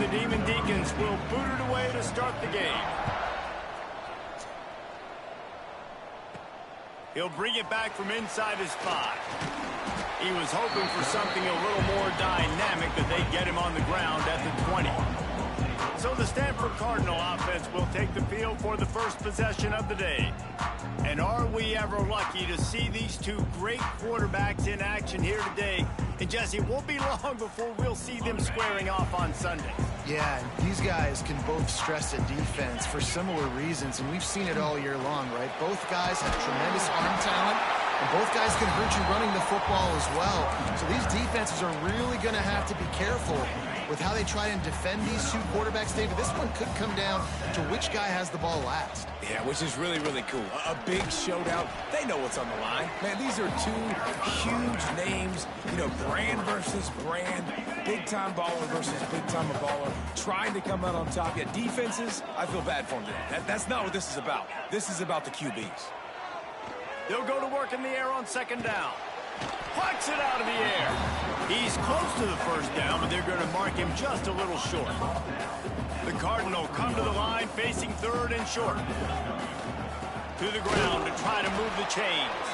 the Demon Deacons will boot it away to start the game. He'll bring it back from inside his 5. He was hoping for something a little more dynamic, that they'd get him on the ground at the 20. So the Stanford Cardinal offense will take the field for the first possession of the day. And are we ever lucky to see these two great quarterbacks in action here today? And Jesse, it won't be long before we'll see them squaring off on Sunday. Yeah, and these guys can both stress a defense for similar reasons, and we've seen it all year long, right? Both guys have tremendous arm talent, and both guys can hurt you running the football as well. So these defenses are really going to have to be careful with how they try and defend these two quarterbacks, David. This one could come down to which guy has the ball last. Yeah, which is really, really cool. A big showdown. They know what's on the line. Man, these are two huge names. You know, brand versus brand. Big-time baller versus big-time baller. Trying to come out on top. Yeah, defenses, I feel bad for them today. That's not what this is about. This is about the QBs. They'll go to work in the air on second down. Plucks it out of the air. He's close to the first down, but they're going to mark him just a little short. The Cardinal come to the line facing third and short. To the ground to try to move the chains.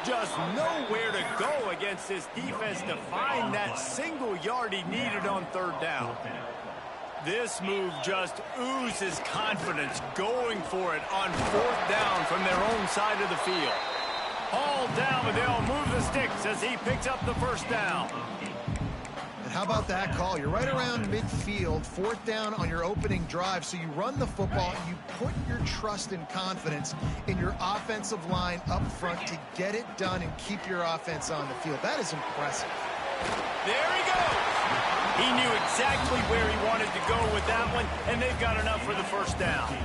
Just nowhere to go against this defense to find that single yard he needed on third down. This move just oozes confidence, going for it on fourth down from their own side of the field. All down, but they'll move the sticks as he picks up the first down. And how about that call? You're right around midfield, fourth down on your opening drive. So you run the football and you put your trust and confidence in your offensive line up front to get it done and keep your offense on the field. That is impressive. There he goes. He knew exactly where he wanted to go with that one, and they've got enough for the first down.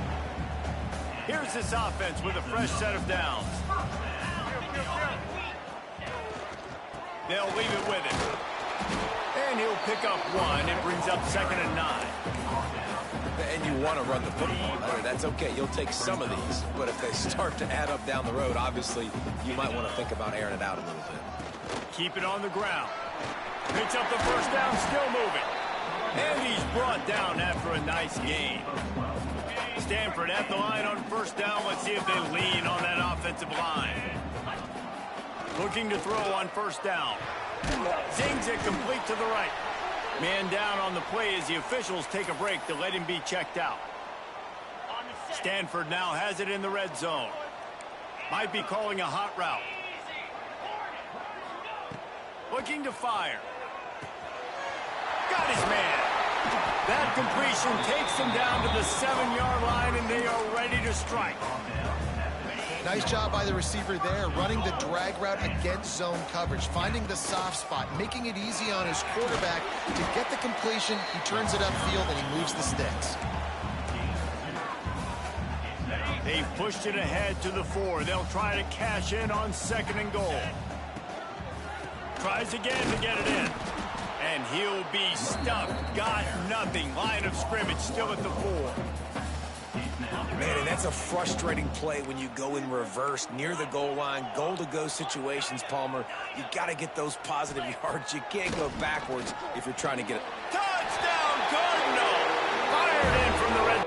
Here's this offense with a fresh set of downs. They'll leave it with him. And he'll pick up one. It brings up 2nd and 9. And you want to run the football. That's okay. You'll take some of these. But if they start to add up down the road, obviously, you might want to think about airing it out a little bit. Keep it on the ground. Picks up the first down, still moving. And he's brought down after a nice gain. Stanford at the line on first down. Let's see if they lean on that offensive line. Looking to throw on first down. Zings it complete to the right. Man down on the play as the officials take a break to let him be checked out. Stanford now has it in the red zone. Might be calling a hot route. Looking to fire. Got his man. That completion takes them down to the 7-yard line, and they are ready to strike. Nice job by the receiver there, running the drag route against zone coverage, finding the soft spot, making it easy on his quarterback to get the completion. He turns it upfield, and he moves the sticks. They've pushed it ahead to the 4. They'll try to cash in on 2nd and goal. Tries again to get it in. And he'll be stuffed. Got nothing. Line of scrimmage still at the 4. Man, and that's a frustrating play when you go in reverse near the goal line, goal-to-go situations, Palmer. You got to get those positive yards. You can't go backwards if you're trying to get it. Touchdown, Cardinal! Fired in from the red.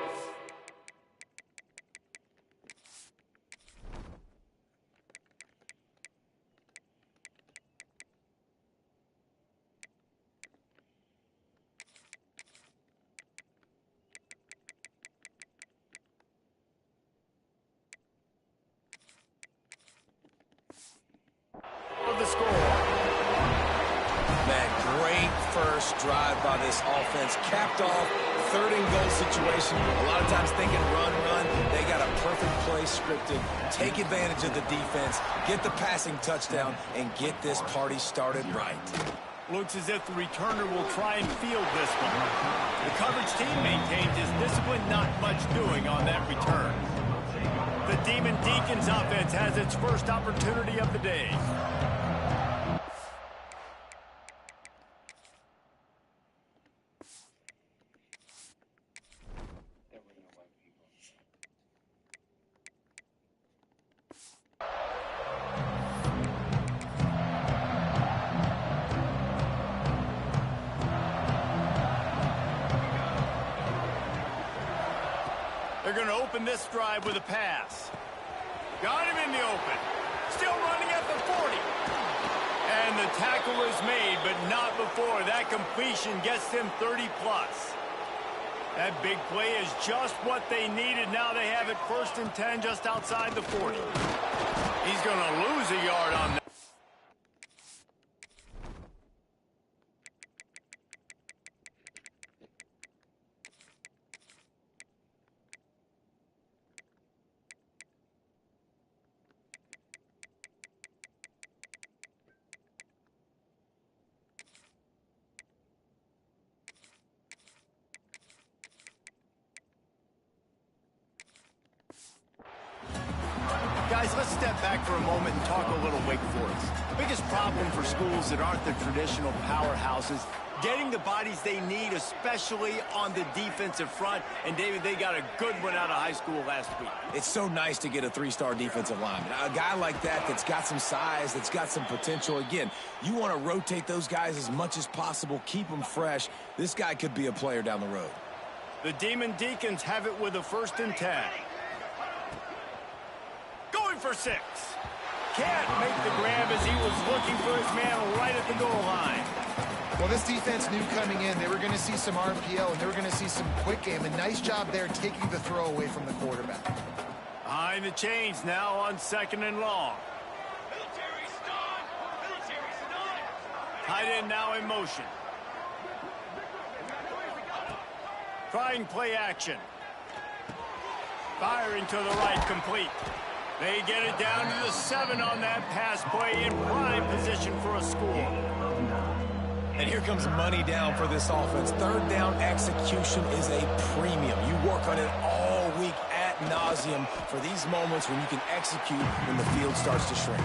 The score. Man, great first drive by this offense. Capped off, 3rd and goal situation. A lot of times thinking run. They got a perfect play scripted. Take advantage of the defense, get the passing touchdown, and get this party started right. Looks as if the returner will try and field this one. The coverage team maintains his discipline, not much doing on that return. The Demon Deacons offense has its first opportunity of the day. They're going to open this drive with a pass. Got him in the open. Still running at the 40. And the tackle is made, but not before. That completion gets them 30-plus. That big play is just what they needed. Now they have it 1st and 10 just outside the 40. He's going to lose a yard on that. Guys, let's step back for a moment and talk a little Wake Forest. Biggest problem for schools that aren't the traditional powerhouses, getting the bodies they need, especially on the defensive front. And, David, they got a good one out of high school last week. It's so nice to get a 3-star defensive lineman. A guy like that's got some size, that's got some potential. Again, you want to rotate those guys as much as possible, keep them fresh. This guy could be a player down the road. The Demon Deacons have it with a 1st and 10. Going for 6. Can't make the grab as he was looking for his man right at the goal line. Well, this defense knew coming in they were going to see some RPO and they were going to see some quick game. A nice job there taking the throw away from the quarterback. Behind the chains now on 2nd and long. Tight end now in motion. Trying play action. Firing to the right, complete. They get it down to the 7 on that pass play in prime position for a score. And here comes money down for this offense. 3rd down execution is a premium. You work on it all week ad nauseum for these moments when you can execute when the field starts to shrink.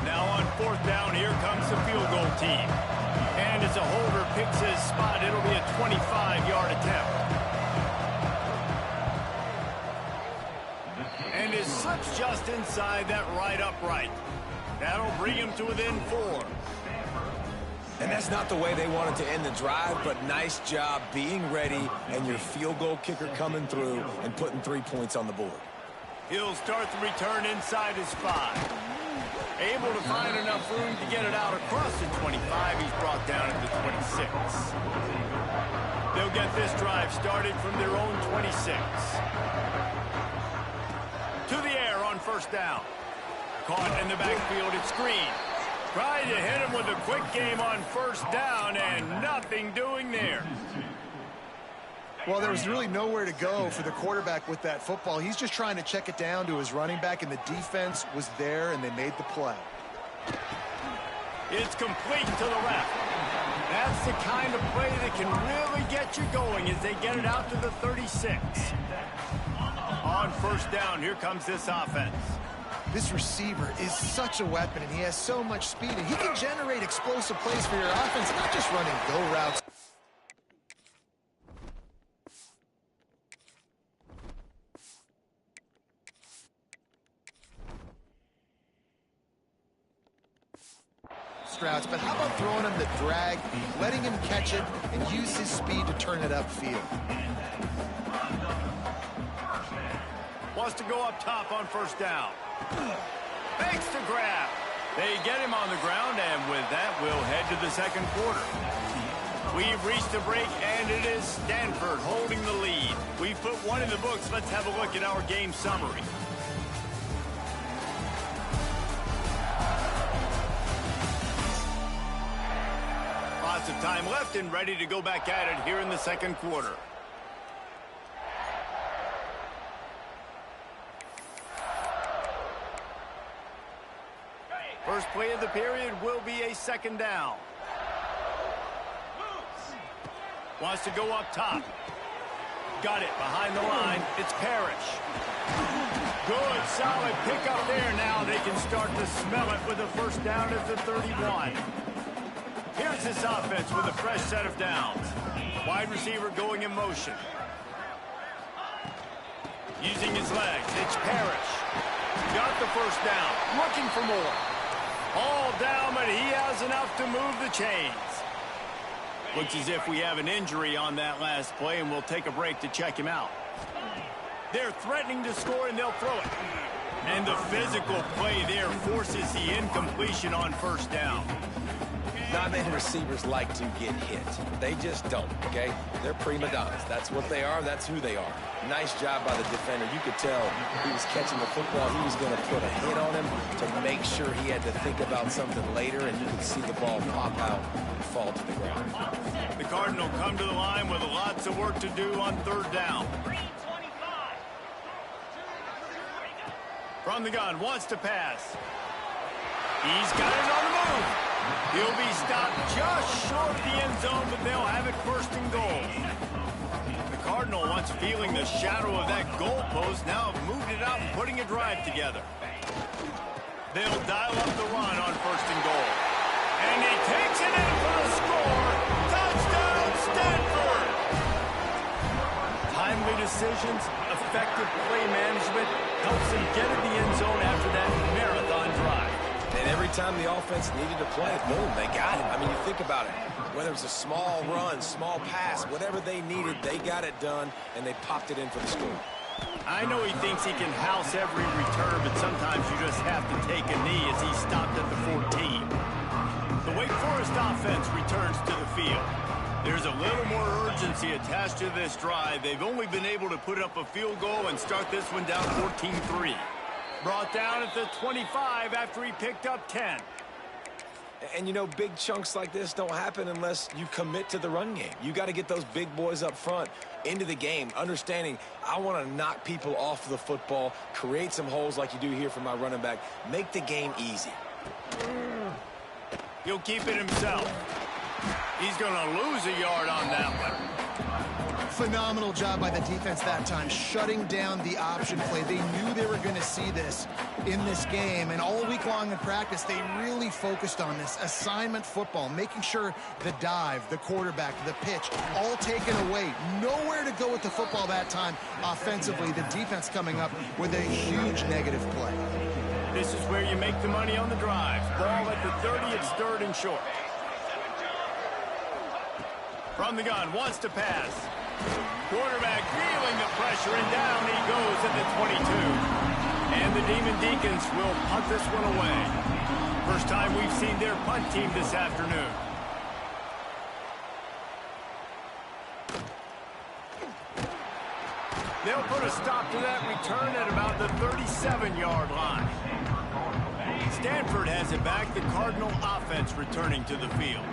Now on 4th down, here comes the field goal team. And as a holder picks his spot, it'll be a 25-yard attempt. And it slips just inside that right upright. That'll bring him to within 4. And that's not the way they wanted to end the drive, but nice job being ready and your field goal kicker coming through and putting 3 points on the board. He'll start the return inside his 5. Able to find enough room to get it out across the 25. He's brought down at the 26. They'll get this drive started from their own 26. To the air on 1st down. Caught in the backfield at screen. Trying to hit him with a quick game on 1st down, and nothing doing there. Well, there was really nowhere to go for the quarterback with that football. He's just trying to check it down to his running back, and the defense was there, and they made the play. It's complete to the left. That's the kind of play that can really get you going as they get it out to the 36. On 1st down, here comes this offense. This receiver is such a weapon, and he has so much speed, and he can generate explosive plays for your offense, not just running go routes. Routes, but how about throwing him the drag, letting him catch it, and use his speed to turn it upfield? Wants to go up top on 1st down. Fakes to grab. They get him on the ground, and with that, we'll head to the 2nd quarter. We've reached the break, and it is Stanford holding the lead. We've put one in the books. Let's have a look at our game summary. Lots of time left and ready to go back at it here in the 2nd quarter. First play of the period will be a 2nd down. Wants to go up top. Got it behind the line. It's Parrish. Good, solid pickup there. Now they can start to smell it with a 1st down at the 31. Here's this offense with a fresh set of downs. Wide receiver going in motion. Using his legs, it's Parrish. Got the 1st down, looking for more. All down, but he has enough to move the chains. Looks as if we have an injury on that last play, and we'll take a break to check him out. They're threatening to score, and they'll throw it. And the physical play there forces the incompletion on first down. Not many receivers like to get hit. They just don't, okay? They're prima donnas. That's what they are. That's who they are. Nice job by the defender. You could tell he was catching the football. He was going to put a hit on him to make sure he had to think about something later, and you could see the ball pop out and fall to the ground. The Cardinal come to the line with lots of work to do on third down. From the gun, wants to pass. He's got it on the move. He'll be stopped just short of the end zone, but they'll have it first and goal. The Cardinal, once feeling the shadow of that goalpost, now have moved it out and putting a drive together. They'll dial up the run on first and goal. And he takes it in for the score. Touchdown, Stanford! Timely decisions, effective play management helps them get in the end zone after that marathon drive. And every time the offense needed to play, boom, they got it. I mean, you think about it. Whether it was a small run, small pass, whatever they needed, they got it done, and they popped it in for the score. I know he thinks he can house every return, but sometimes you just have to take a knee as he stopped at the 14. The Wake Forest offense returns to the field. There's a little more urgency attached to this drive. They've only been able to put up a field goal and start this one down 14-3. Brought down at the 25 after he picked up 10. And, you know, big chunks like this don't happen unless you commit to the run game. You got to get those big boys up front into the game, understanding I want to knock people off the football, create some holes like you do here for my running back, make the game easy. He'll keep it himself. He's going to lose a yard on that one. Phenomenal job by the defense that time, shutting down the option play. They knew they were going to see this in this game, and all week long in practice, they really focused on this assignment football, making sure the dive, the quarterback, the pitch, all taken away. Nowhere to go with the football that time offensively. The defense coming up with a huge negative play. This is where you make the money on the drive. Ball at the 30, it's third and short. From the gun, wants to pass. Quarterback feeling the pressure, and down he goes at the 22. And the Demon Deacons will punt this one away. First time we've seen their punt team this afternoon. They'll put a stop to that return at about the 37-yard line. Stanford has it back, the Cardinal offense returning to the field.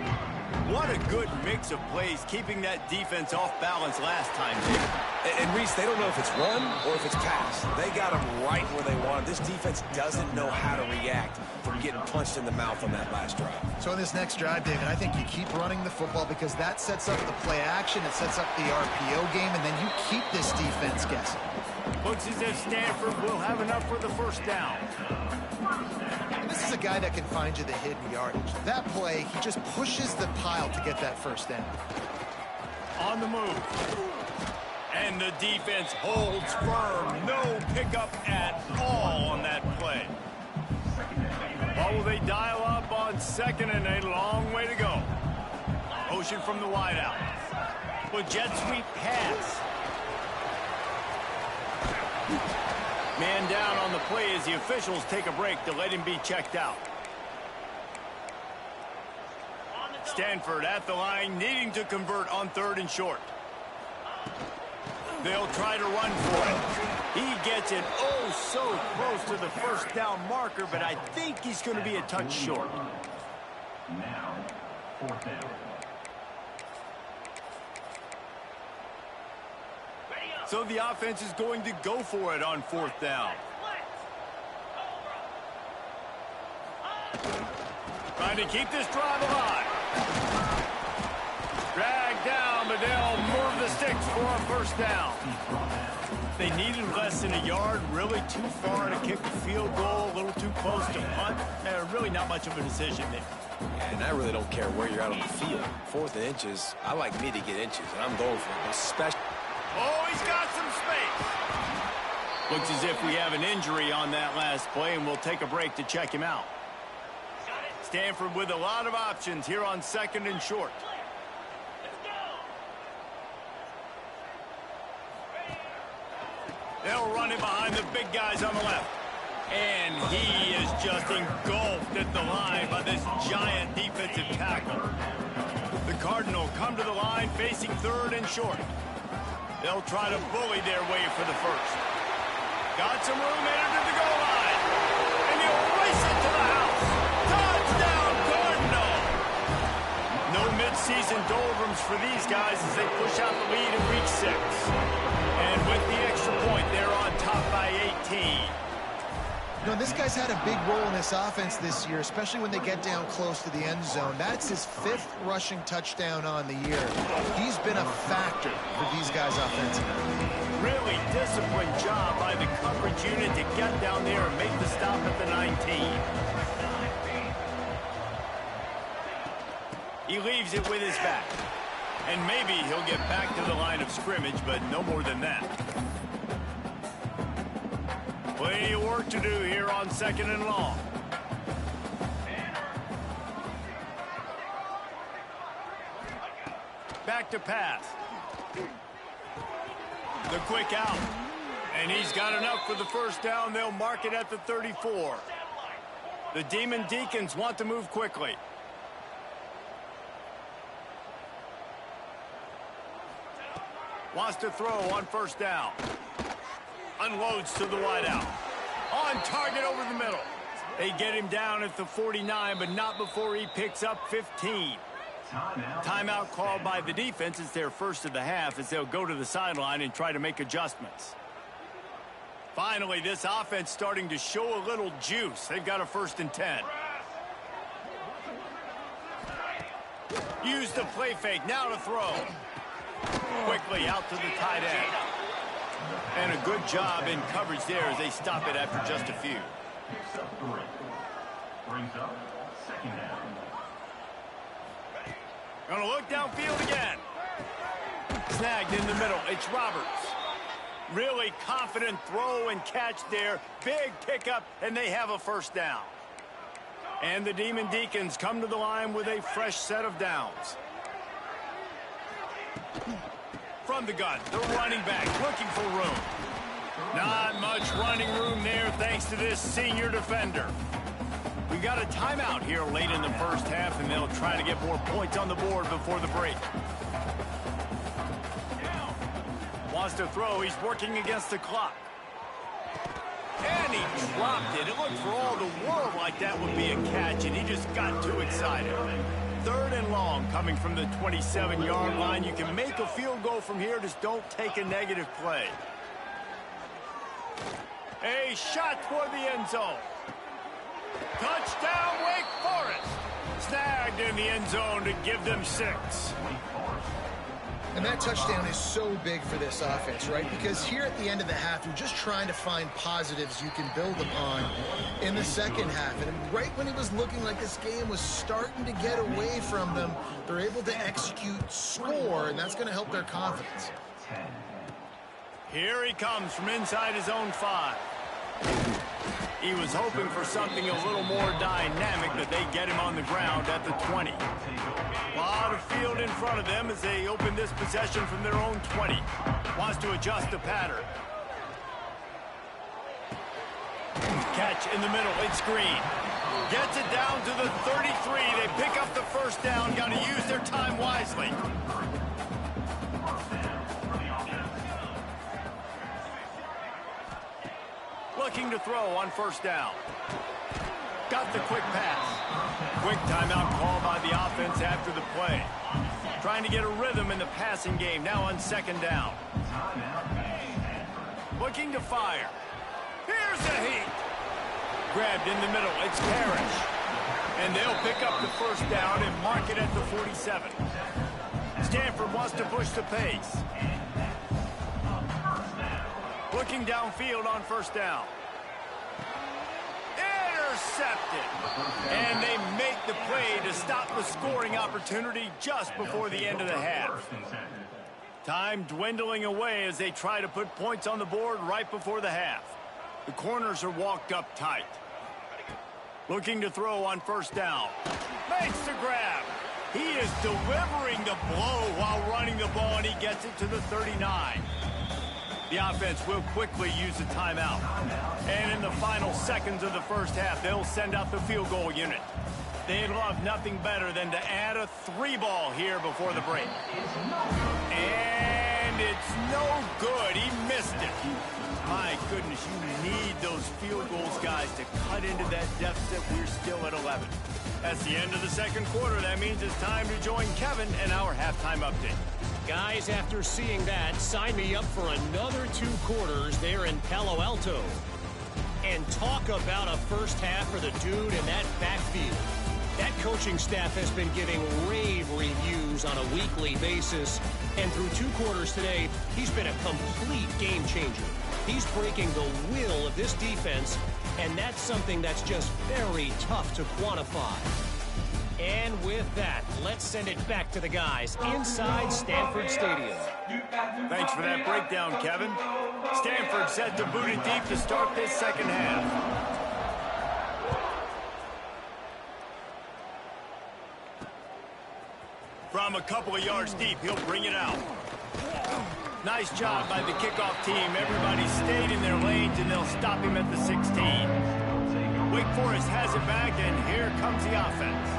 What a good mix of plays, keeping that defense off balance last time, Jake. And Reese, they don't know if it's run or if it's pass. They got them right where they want them. This defense doesn't know how to react from getting punched in the mouth on that last drive. So in this next drive, David, I think you keep running the football because that sets up the play action, it sets up the RPO game, and then you keep this defense guessing. Looks as if Stanford will have enough for the first down. This is a guy that can find you the hidden yardage. That play, he just pushes the pile to get that first down. On the move. And the defense holds firm. No pickup at all on that play. Or will they dial up on second and a long way to go? Motion from the wideout. With jet sweep pass. Man down on the play as the officials take a break to let him be checked out. Stanford at the line, needing to convert on third and short. They'll try to run for it. He gets it oh so close to the first down marker, but I think he's going to be a touch short. Now, fourth down. So the offense is going to go for it on fourth down. Trying to keep this drive alive. Dragged down, but they'll move the sticks for a first down. They needed less than a yard, really too far to kick a field goal, a little too close to punt. Really not much of a decision there. And I really don't care where you're out on the field. Fourth and inches, I like me to get inches, and I'm going for it, especially. Oh, he's got some space. Looks as if we have an injury on that last play, and we'll take a break to check him out. Stanford with a lot of options here on second and short. They'll run it behind the big guys on the left. And he is just engulfed at the line by this giant defensive tackle. The Cardinal come to the line facing third and short. They'll try to bully their way for the first. Got some room headed to the goal line. And he'll race it to the house. Touchdown, Cardinal! No midseason doldrums for these guys as they push out the lead in week 6. And with the extra point, they're on top by 18. You know, this guy's had a big role in this offense this year, especially when they get down close to the end zone. That's his 5th rushing touchdown on the year. He's been a factor for these guys offensively. Really disciplined job by the coverage unit to get down there and make the stop at the 19. He leaves it with his back. And maybe he'll get back to the line of scrimmage, but no more than that. Plenty of work to do here on 2nd and long. Back to pass. The quick out. And he's got enough for the first down. They'll mark it at the 34. The Demon Deacons want to move quickly. Wants to throw on first down. Unloads to the wideout. On target over the middle. They get him down at the 49, but not before he picks up 15. Timeout called by the defense. It's their first of the half as they'll go to the sideline and try to make adjustments. Finally, this offense starting to show a little juice. They've got a 1st and 10. Use the play fake. Now to throw. Quickly out to the tight end. And a good job in coverage there as they stop it after just a few. Picks up 3. Brings up 2nd down. Gonna look downfield again. Snagged in the middle. It's Roberts. Really confident throw and catch there. Big pickup, and they have a first down. And the Demon Deacons come to the line with a fresh set of downs. From the gun, the running back looking for room. Not much running room there thanks to this senior defender. We got a timeout here late in the first half, and they'll try to get more points on the board before the break. Wants to throw. He's working against the clock. And he dropped it. It looked for all the world like that would be a catch, and he just got too excited. 3rd and long coming from the 27-yard line. You can make a field goal from here. Just don't take a negative play. A shot toward the end zone. Touchdown, Wake Forest. Snagged in the end zone to give them 6. And that touchdown is so big for this offense, right? Because here at the end of the half, you're just trying to find positives you can build upon in the second half. And right when it was looking like this game was starting to get away from them, they're able to execute, score, and that's going to help their confidence. Here he comes from inside his own 5. He was hoping for something a little more dynamic, but they get him on the ground at the 20. A lot of field in front of them as they open this possession from their own 20. Wants to adjust the pattern. Catch in the middle. It's Green. Gets it down to the 33. They pick up the first down. Got to use their time wisely. Looking to throw on first down. Got the quick pass. Quick timeout call by the offense after the play. Trying to get a rhythm in the passing game now on 2nd down. Looking to fire. Here's the heat. Grabbed in the middle. It's Parrish. And they'll pick up the first down and mark it at the 47. Stanford wants to push the pace. Looking downfield on first down. Intercepted. And they make the play to stop the scoring opportunity just before the end of the half. Time dwindling away as they try to put points on the board right before the half. The corners are walked up tight. Looking to throw on first down. Makes the grab. He is delivering the blow while running the ball, and he gets it to the 39. The offense will quickly use a timeout. And in the final seconds of the first half, they'll send out the field goal unit. They'd love nothing better than to add a 3-ball here before the break. And it's no good. He missed it. My goodness, you need those field goals, guys, to cut into that deficit. We're still at 11. That's the end of the second quarter. That means it's time to join Kevin and our halftime update. Guys, after seeing that, sign me up for another 2 quarters there in Palo Alto. And talk about a first half for the dude in that backfield. That coaching staff has been giving rave reviews on a weekly basis. And through 2 quarters today, he's been a complete game changer. He's breaking the will of this defense, and that's something that's just very tough to quantify. And with that, let's send it back to the guys inside Stanford Stadium. Thanks for that breakdown, Kevin. Stanford set to boot it deep to start this second half. From a couple of yards deep, he'll bring it out. Nice job by the kickoff team. Everybody stayed in their lanes, and they'll stop him at the 16. Wake Forest has it back, and here comes the offense.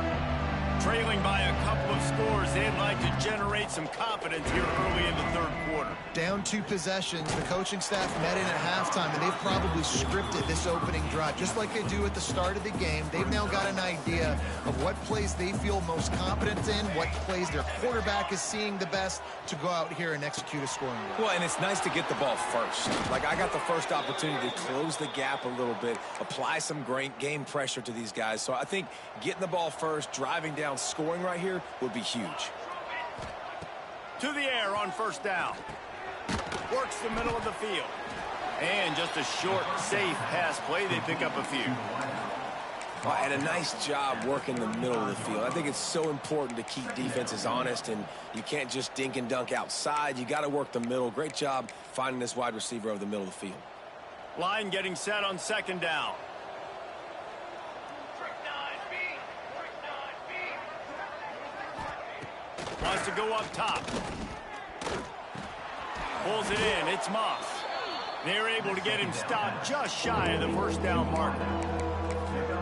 Trailing by a couple of scores, they'd like to generate some confidence here early in the third quarter. Down 2 possessions, the coaching staff met in at halftime, and they've probably scripted this opening drive. Just like they do at the start of the game, they've now got an idea of what plays they feel most confident in, what plays their quarterback is seeing the best to go out here and execute a scoring drive. Well, and it's nice to get the ball first. Like, I got the first opportunity to close the gap a little bit, apply some great game pressure to these guys. So I think getting the ball first, driving down, scoring right here would be huge. To the air on first down. Works the middle of the field. And just a short, safe pass play. They pick up a few. Well, and a nice job working the middle of the field. I think it's so important to keep defenses honest, and you can't just dink and dunk outside. You got to work the middle. Great job finding this wide receiver over the middle of the field. Line getting set on second down. Wants to go up top. Pulls it in. It's Moss. They're able to get him stopped just shy of the first down marker.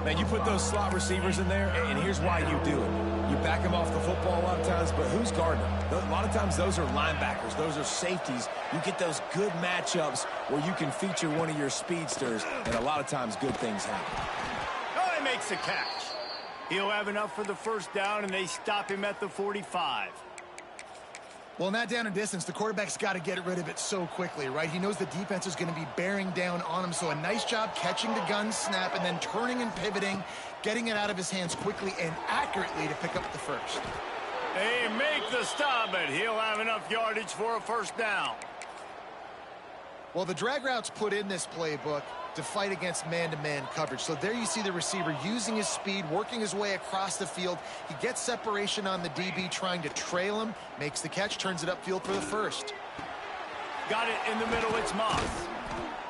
Man, you put those slot receivers in there, and here's why you do it. You back them off the football a lot of times, but who's guarding them? A lot of times those are linebackers. Those are safeties. You get those good matchups where you can feature one of your speedsters, and a lot of times good things happen. Oh, he makes the catch. He'll have enough for the first down, and they stop him at the 45. Well, in that down and distance, the quarterback's got to get rid of it so quickly, right? He knows the defense is going to be bearing down on him, so a nice job catching the gun snap and then turning and pivoting, getting it out of his hands quickly and accurately to pick up the first. They make the stop, but he'll have enough yardage for a first down. Well, the drag routes put in this playbook to fight against man-to-man coverage. So there you see the receiver using his speed, working his way across the field. He gets separation on the DB, trying to trail him, makes the catch, turns it upfield for the first. Got it in the middle, it's Moss.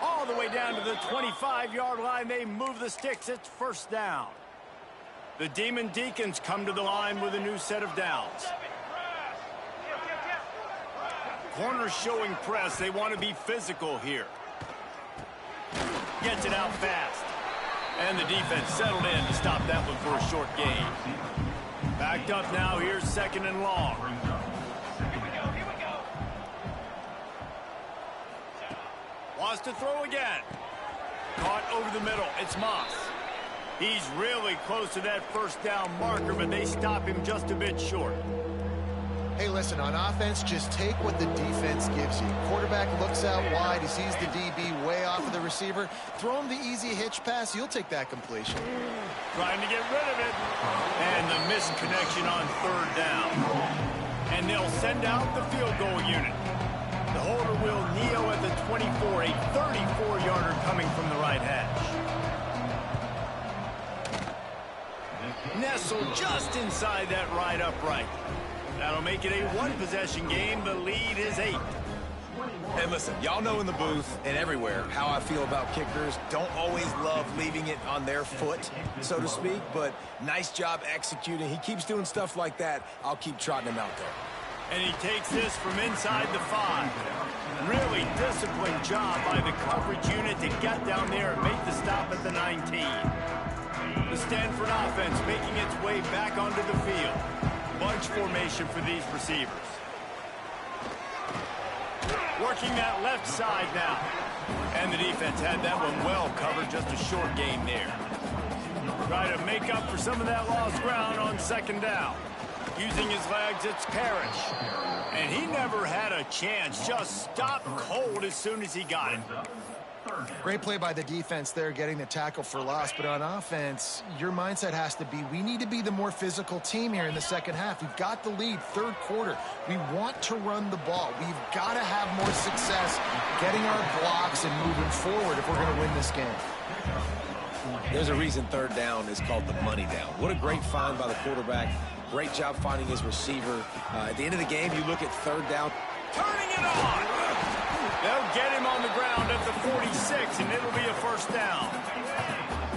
All the way down to the 25-yard line, they move the sticks, it's first down. The Demon Deacons come to the line with a new set of downs. Corners showing press, they want to be physical here. Gets it out fast. And the defense settled in to stop that one for a short gain. Backed up now, here's second and long. Wants to throw again. Caught over the middle, it's Moss. He's really close to that first down marker, but they stop him just a bit short. Hey, listen, on offense, just take what the defense gives you. Quarterback looks out wide. He sees the DB way off of the receiver. Throw him the easy hitch pass. You'll take that completion. Trying to get rid of it. And the missed connection on third down. And they'll send out the field goal unit. The holder will kneel at the 24, a 34-yarder coming from the right hash. Nestled just inside that right upright. That'll make it a one-possession game. The lead is 8. And listen, y'all know in the booth and everywhere how I feel about kickers. Don't always love leaving it on their foot, so to speak, but nice job executing. He keeps doing stuff like that. I'll keep trotting him out there. And he takes this from inside the 5. Really disciplined job by the coverage unit to get down there and make the stop at the 19. The Stanford offense making its way back onto the field. Bunch formation for these receivers. Working that left side now. And the defense had that one well covered, just a short gain there. Try to make up for some of that lost ground on second down. Using his legs, it's Parrish. And he never had a chance, just stopped cold as soon as he got it. Great play by the defense there, getting the tackle for loss. But on offense, your mindset has to be, we need to be the more physical team here in the second half. We've got the lead, third quarter. We want to run the ball. We've got to have more success getting our blocks and moving forward if we're going to win this game. There's a reason third down is called the money down. What a great find by the quarterback. Great job finding his receiver. At the end of the game, you look at third down. Turning it on! They'll get him on the ground at the 46, and it'll be a first down.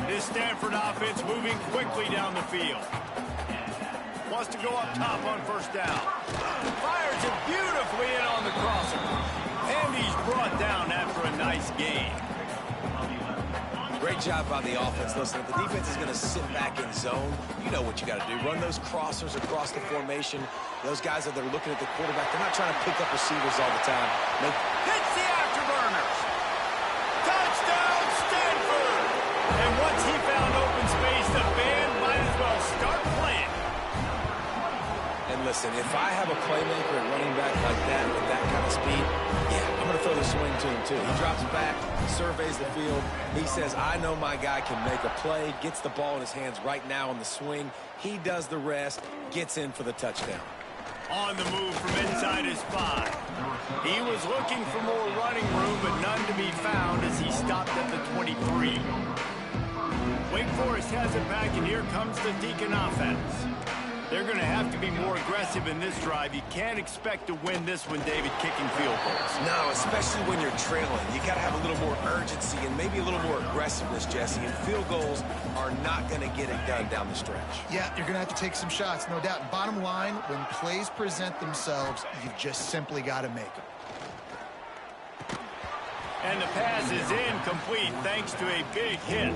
This Stanford offense moving quickly down the field. Wants to go up top on first down. Fires it beautifully in on the crosser. And he's brought down after a nice gain. Great job by the offense. Listen, if the defense is going to sit back in zone, you know what you got to do. Run those crossers across the formation. Those guys that are looking at the quarterback, they're not trying to pick up receivers all the time. Hits the afterburners. Touchdown, Stanford! And once he found open space, the band might as well start playing. And listen, if I have a playmaker at running back like that with that kind of speed, yeah, I'm going to throw the swing to him too. He drops back, surveys the field. He says, I know my guy can make a play, gets the ball in his hands right now on the swing. He does the rest, gets in for the touchdown. On the move from inside his 5. He was looking for more running room, but none to be found as he stopped at the 23. Wake Forest has it back, and here comes the Deacon offense. They're going to have to be more aggressive in this drive. You can't expect to win this one, David, kicking field goals. No, especially when you're trailing. You got to have a little more urgency and maybe a little more aggressiveness, Jesse. And field goals are not going to get it done down the stretch. Yeah, you're going to have to take some shots, no doubt. Bottom line, when plays present themselves, you've just simply got to make them. And the pass is incomplete thanks to a big hit.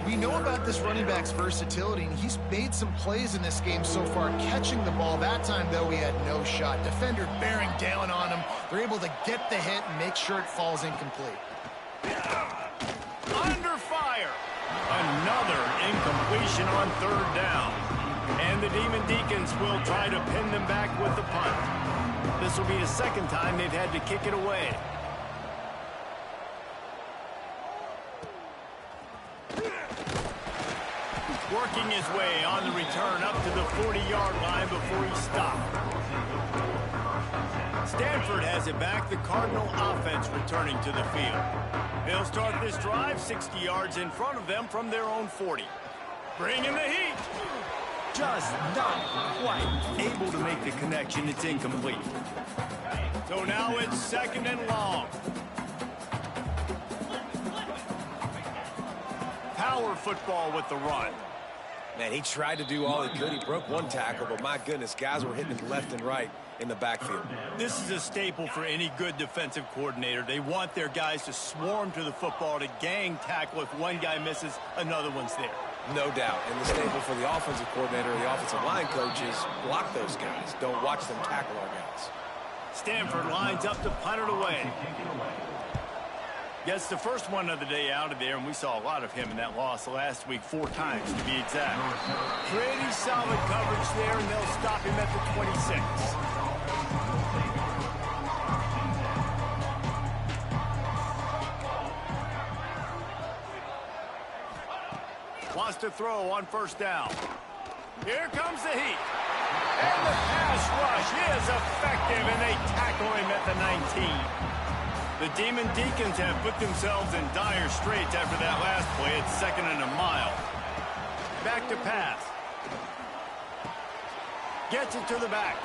We know about this running back's versatility, and he's made some plays in this game so far, catching the ball. That time, though, he had no shot. Defender bearing down on him. They're able to get the hit and make sure it falls incomplete. Under fire. Another incompletion on third down. And the Demon Deacons will try to pin them back with the punt. This will be the second time they've had to kick it away. Working his way on the return up to the 40-yard line before he stopped. Stanford has it back. The Cardinal offense returning to the field. They'll start this drive 60 yards in front of them from their own 40. Bringing the heat. Just not quite able to make the connection. It's incomplete. So now it's second and long. Power football with the run. Man, he tried to do all he could. He broke one tackle, but my goodness, guys were hitting him left and right in the backfield. This is a staple for any good defensive coordinator. They want their guys to swarm to the football, to gang tackle. If one guy misses, another one's there. No doubt. And the staple for the offensive coordinator, the offensive line coach is block those guys. Don't watch them tackle our guys. Stanford lines up to punt it away. Gets the first one of the day out of there, and we saw a lot of him in that loss last week, 4 times to be exact. Pretty solid coverage there, and they'll stop him at the 26. Wants to throw on first down. Here comes the heat. And the pass rush is effective, and they tackle him at the 19. The Demon Deacons have put themselves in dire straits after that last play. It's second and a mile. Back to pass. Gets it to the back.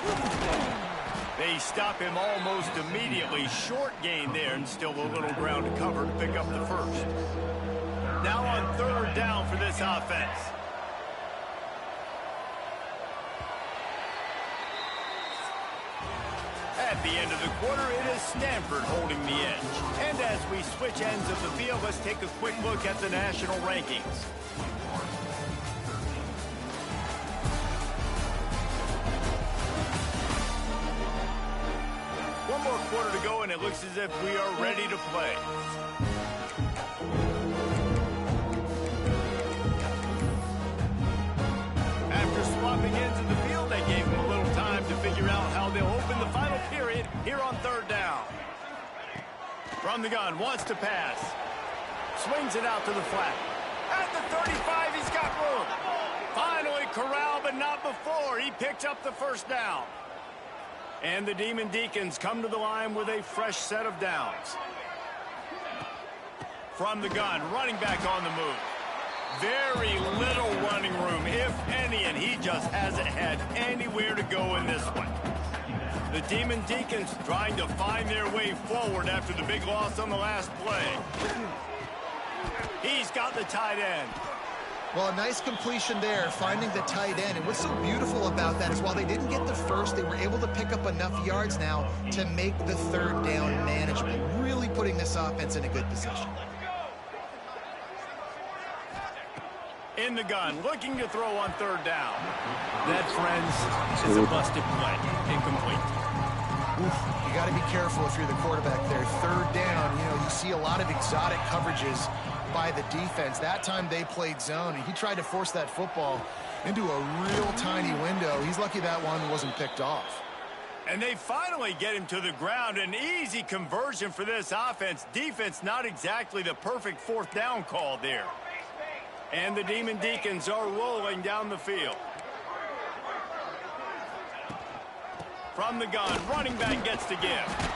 They stop him almost immediately. Short gain there, and still a little ground to cover to pick up the first. Now on third down for this offense. At the end of the quarter, it is Stanford holding the edge. And as we switch ends of the field, let's take a quick look at the national rankings. One more quarter to go, and it looks as if we are ready to play. After swapping ends of the field, they gave them a little time to figure out how they'll open the final period here on third down. From the gun, wants to pass. Swings it out to the flat. At the 35, he's got room. Finally corralled, but not before. He picked up the first down. And the Demon Deacons come to the line with a fresh set of downs. From the gun, running back on the move. Very little running room, if any, and he just hasn't had anywhere to go in this one. The Demon Deacons trying to find their way forward after the big loss on the last play. He's got the tight end. Well, a nice completion there, finding the tight end. And what's so beautiful about that is while they didn't get the first, they were able to pick up enough yards now to make the third down management, really putting this offense in a good position. In the gun, looking to throw on third down. That, friends, is a busted play. Incomplete. Oof, you got to be careful if you're the quarterback there. Third down, you see a lot of exotic coverages by the defense. That time they played zone, and he tried to force that football into a real tiny window. He's lucky that one wasn't picked off. And they finally get him to the ground. An easy conversion for this offense. Defense, not exactly the perfect fourth down call there. And the Demon Deacons are rolling down the field. From the gun, running back gets to give.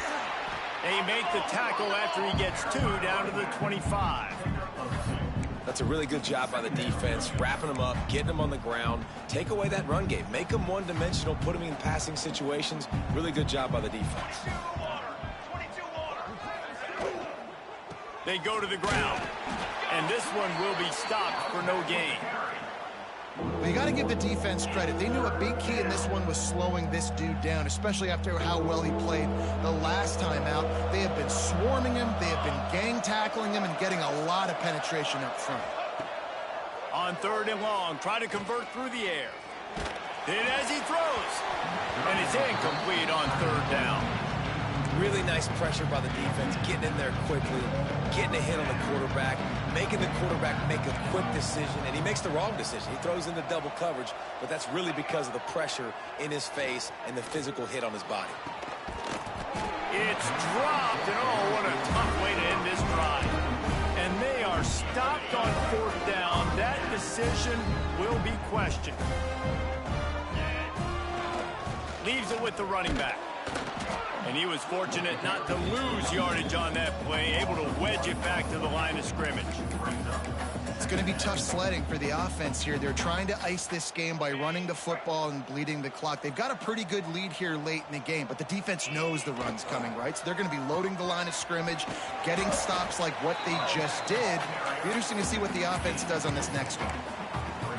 They make the tackle after he gets two down to the 25. That's a really good job by the defense, wrapping them up, getting them on the ground, take away that run game, make them one-dimensional, put them in passing situations. Really good job by the defense. They go to the ground, and this one will be stopped for no gain. But you got to give the defense credit. They knew a big key in this one was slowing this dude down, especially after how well he played the last time out. They have been swarming him, they have been gang tackling him, and getting a lot of penetration up front. On third and long, try to convert through the air. Then as he throws, and it's incomplete on third down. Really nice pressure by the defense, getting in there quickly, getting a hit on the quarterback, making the quarterback make a quick decision, and he makes the wrong decision. He throws into double coverage, but that's really because of the pressure in his face and the physical hit on his body. It's dropped, and oh, what a tough way to end this drive. And they are stopped on fourth down. That decision will be questioned. Leaves it with the running back. And he was fortunate not to lose yardage on that play, able to wedge it back to the line of scrimmage. It's going to be tough sledding for the offense here. They're trying to ice this game by running the football and bleeding the clock. They've got a pretty good lead here late in the game, but the defense knows the run's coming, right? So they're going to be loading the line of scrimmage, getting stops like what they just did. It'll be interesting to see what the offense does on this next one.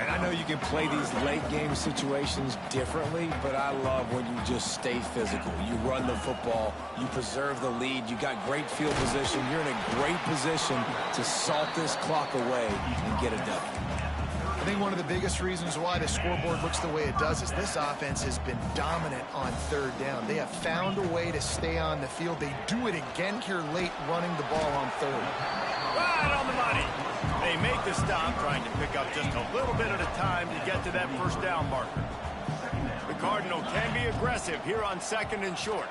And I know you can play these late-game situations differently, but I love when you just stay physical. You run the football, you preserve the lead, you got great field position, you're in a great position to salt this clock away and get it done. I think one of the biggest reasons why the scoreboard looks the way it does is this offense has been dominant on third down. They have found a way to stay on the field. They do it again here late, running the ball on third. Right on the money. They make the stop, trying to pick up just a little bit at a time to get to that first down marker. The Cardinal can be aggressive here on second and short.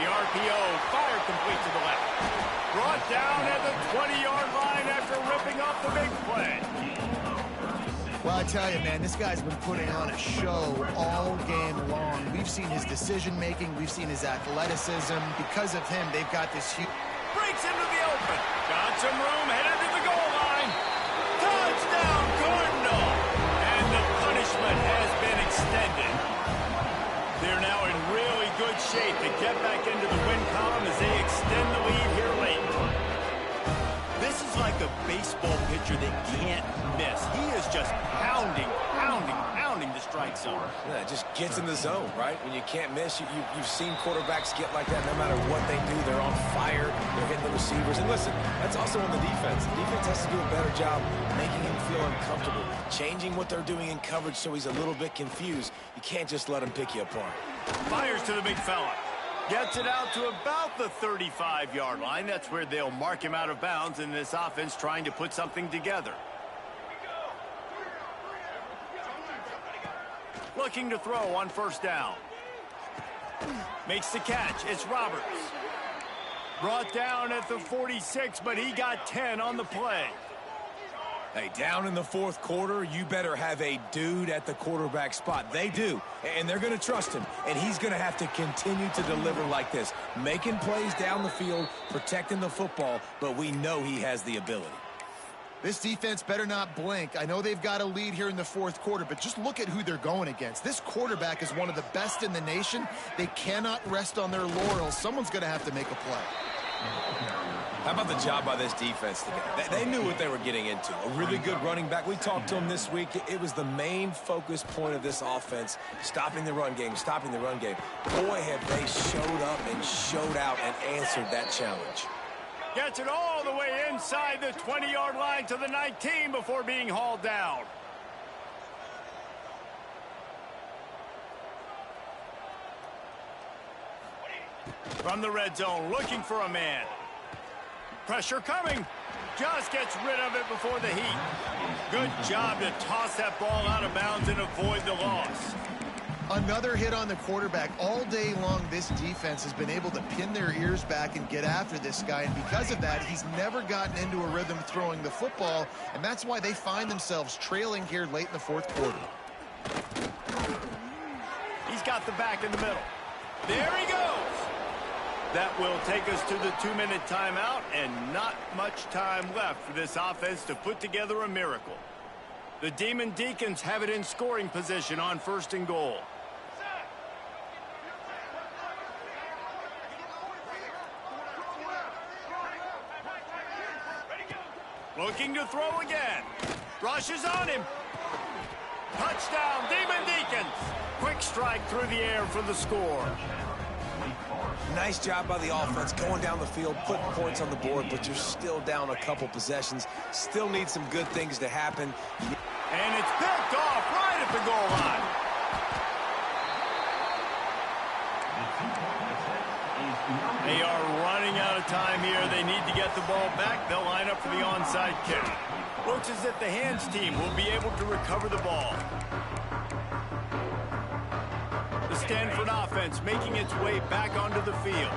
The RPO fired complete to the left. Brought down at the 20-yard line after ripping off the big play. Well, I tell you, man, this guy's been putting on a show all game long. We've seen his decision-making. We've seen his athleticism. Because of him, they've got this huge... Breaks into the open. Got some room, headed to the goal line. Touchdown, Cardinal! And the punishment has been extended. They're now in really good shape to get back into the win column as they extend the lead here late. This is like a baseball pitcher that can't miss. He is just pounding pounding the strike zone. Yeah, it just gets in the zone, right? When you can't miss, you've seen quarterbacks get like that no matter what they do. They're on fire. They're hitting the receivers. And listen, that's also on the defense. The defense has to do a better job making him feel uncomfortable, changing what they're doing in coverage so he's a little bit confused. You can't just let him pick you apart. Fires to the big fella. Gets it out to about the 35-yard line. That's where they'll mark him out of bounds in this offense trying to put something together. Looking to throw on first down. Makes the catch. It's Roberts. Brought down at the 46, but he got 10 on the play. Hey, down in the fourth quarter, you better have a dude at the quarterback spot. They do, and they're going to trust him, and he's going to have to continue to deliver like this, making plays down the field, protecting the football, but we know he has the ability. This defense better not blink. I know they've got a lead here in the fourth quarter, but just look at who they're going against. This quarterback is one of the best in the nation. They cannot rest on their laurels. Someone's going to have to make a play. How about the job by this defense today? They knew what they were getting into. A really good running back. We talked to him this week. It was the main focus point of this offense, stopping the run game, stopping the run game. Boy, have they showed up and showed out and answered that challenge. Gets it all the way inside the 20-yard line to the 19 before being hauled down. From the red zone, looking for a man. Pressure coming. Just gets rid of it before the heat. Good job to toss that ball out of bounds and avoid the loss. Another hit on the quarterback. All day long, this defense has been able to pin their ears back and get after this guy, and because of that, he's never gotten into a rhythm throwing the football, and that's why they find themselves trailing here late in the fourth quarter. He's got the back in the middle. There he goes. That will take us to the 2-minute timeout, and not much time left for this offense to put together a miracle. The Demon Deacons have it in scoring position on 1st and goal. Looking to throw again. Rushes on him. Touchdown, Demon Deacons. Quick strike through the air for the score. Nice job by the offense going down the field, putting points on the board, but you're still down a couple possessions. Still need some good things to happen. And it's picked off right at the goal line. They are running out of time here. They need to get the ball back. They'll line up for the onside kick. Looks as if the hands team will be able to recover the ball. The Stanford offense making its way back onto the field.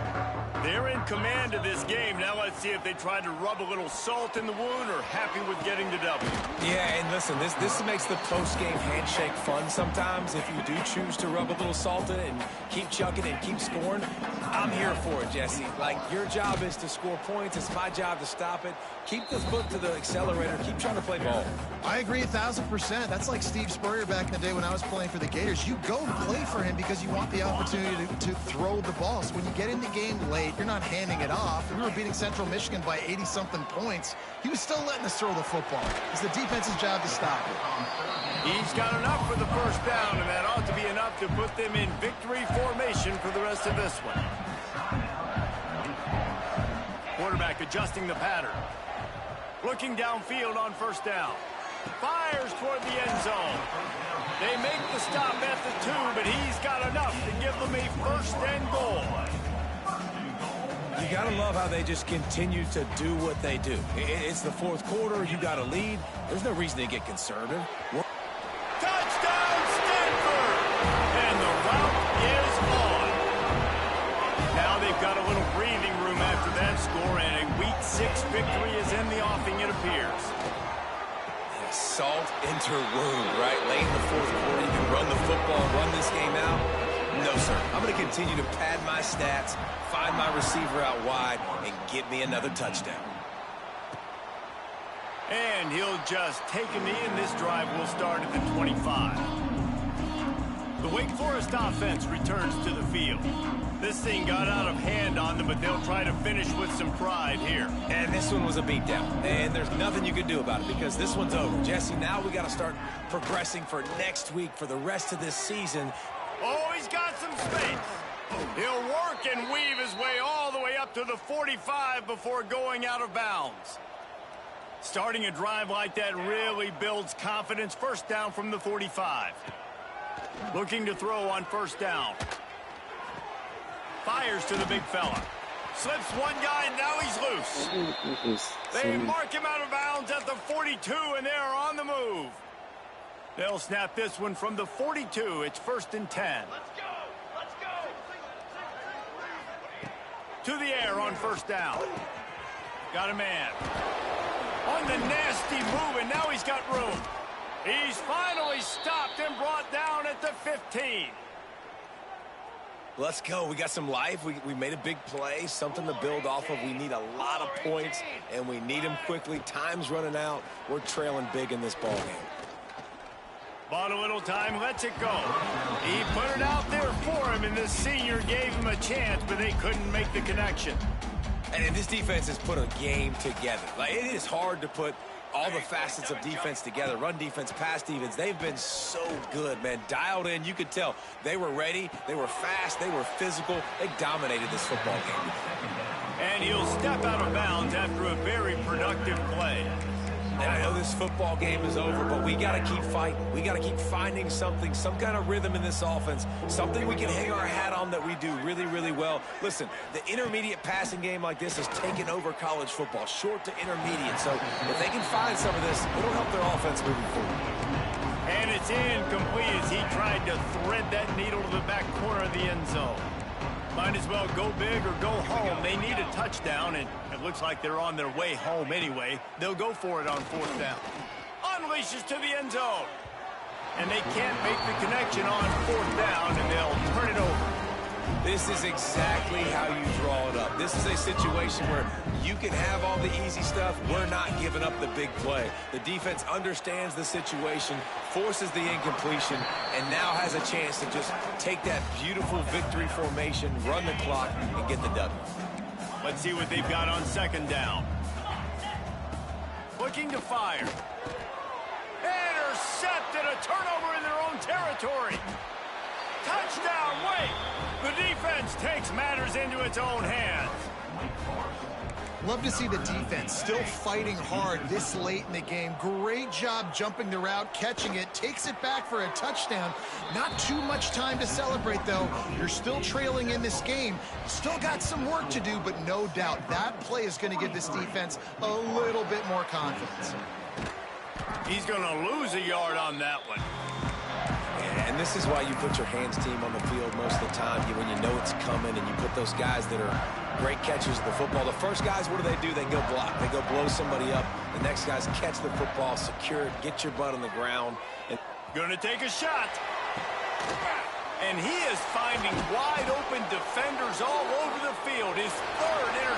They're in command of this game. Now let's see if they try to rub a little salt in the wound or happy with getting the W. Yeah, and listen, this makes the post-game handshake fun sometimes. If you do choose to rub a little salt in it and keep chucking and keep scoring, I'm here for it, Jesse. Like, your job is to score points. It's my job to stop it. Keep the foot to the accelerator. Keep trying to play ball. I agree 1,000%. That's like Steve Spurrier back in the day when I was playing for the Gators. You go play for him because you want the opportunity to throw the ball. So when you get in the game late, you're not handing it off. We were beating Central Michigan by 80-something points. He was still letting us throw the football. It's the defense's job to stop it. He's got enough for the first down, and that ought to be enough to put them in victory formation for the rest of this one. Quarterback adjusting the pattern. Looking downfield on first down. Fires toward the end zone. They make the stop at the 2, but he's got enough to give them a 1st and goal. You got to love how they just continue to do what they do. It's the fourth quarter. You got a lead. There's no reason to get conservative. Touchdown, Stanford! And the route is on. Now they've got a little breathing room after that score, and a Week 6 victory is in the offing, it appears. Salt into wound, right? Late in the fourth quarter, you can run the football, run this game out. No, sir. I'm going to continue to pad my stats, find my receiver out wide, and get me another touchdown. And he'll just take a knee, and this drive will start at the 25. The Wake Forest offense returns to the field. This thing got out of hand on on them, but they'll try to finish with some pride here. And this one was a beatdown, and there's nothing you can do about it because this one's over. Jesse, now we got to start progressing for next week, for the rest of this season. Oh, he's got some space. He'll work and weave his way all the way up to the 45 before going out of bounds. Starting a drive like that really builds confidence. First down from the 45. Looking to throw on first down. Fires to the big fella. Slips one guy, and now he's loose. They mark him out of bounds at the 42, and they're on the move. They'll snap this one from the 42. It's 1st and 10. Let's go. To the air on first down. Got a man. On the nasty move, and now he's got room. He's finally stopped and brought down at the 15. Let's go. We got some life. We made a big play, something to build off of. We need a lot of points, and we need them quickly. Time's running out. We're trailing big in this ball game. Bought a little time, lets it go. He put it out there for him, and the senior gave him a chance, but they couldn't make the connection. And this defense has put a game together. Like, it is hard to put all the facets of defense together. Run defense, pass defense. They've been so good, man. Dialed in. You could tell they were ready. They were fast. They were physical. They dominated this football game. And he'll step out of bounds after a very productive play. And I know this football game is over, but we got to keep fighting. We got to keep finding something, some kind of rhythm in this offense, something we can hang our hat on that we do really, really well. Listen, the intermediate passing game like this has taken over college football, short to intermediate. So if they can find some of this, it'll help their offense moving forward. And it's incomplete as he tried to thread that needle to the back corner of the end zone. Might as well go big or go home. They need a touchdown, and it looks like they're on their way home anyway. They'll go for it on 4th down. Unleashes to the end zone. And they can't make the connection on 4th down, and they'll turn it over. This is exactly how you draw it up. This is a situation where you can have all the easy stuff. We're not giving up the big play. The defense understands the situation, forces the incompletion, and now has a chance to just take that beautiful victory formation, run the clock, and get the W. Let's see what they've got on 2nd down. Looking to fire. Intercepted, a turnover in their own territory. Touchdown, wait! The defense takes matters into its own hands. Love to see the defense still fighting hard this late in the game. Great job jumping the route, catching it, takes it back for a touchdown. Not too much time to celebrate, though. You're still trailing in this game. Still got some work to do, but no doubt that play is going to give this defense a little bit more confidence. He's going to lose a yard on that one. And this is why you put your hands team on the field most of the time, when you know it's coming, and you put those guys that are great catchers of the football. The first guys, what do? They go block. They go blow somebody up. The next guys catch the football, secure it, get your butt on the ground. And gonna take a shot. And he is finding wide open defenders all over the field. His 3rd interception.